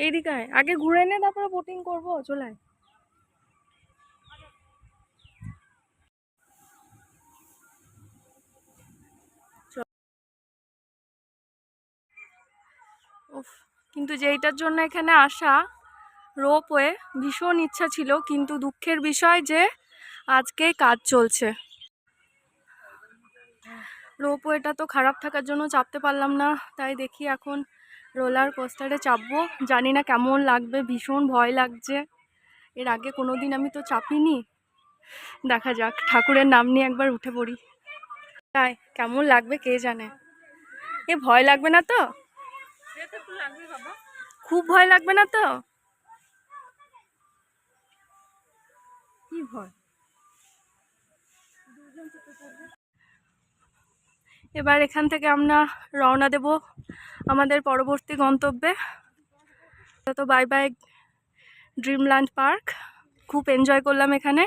এইদিকে আয়, আগে ঘুরে নে তারপরে বোটিং করবো, চলে আয়। উফ, কিন্তু যেইটার জন্য এখানে আসা রোপওয়ে ভীষণ ইচ্ছা ছিল, কিন্তু দুঃখের বিষয় যে আজকে কাজ চলছে। রোপওয়েটা তো খারাপ থাকার জন্য চাপতে পারলাম না, তাই দেখি এখন রোলার কোস্টারে চাপবো। জানি না কেমন লাগবে, ভীষণ ভয় লাগছে, এর আগে কোনোদিন আমি তো চাপিনি। দেখা যাক, ঠাকুরের নাম নিয়ে একবার উঠে পড়ি। তাই কেমন লাগবে কে জানে। এ ভয় লাগবে না তো? খুব ভয় লাগবে না তো? কি ভয়? এবার এখান থেকে আমরা রওনা দেব আমাদের পরবর্তী গন্তব্যে। তো বাই বাই ড্রিমল্যান্ড পার্ক, খুব এনজয় করলাম এখানে।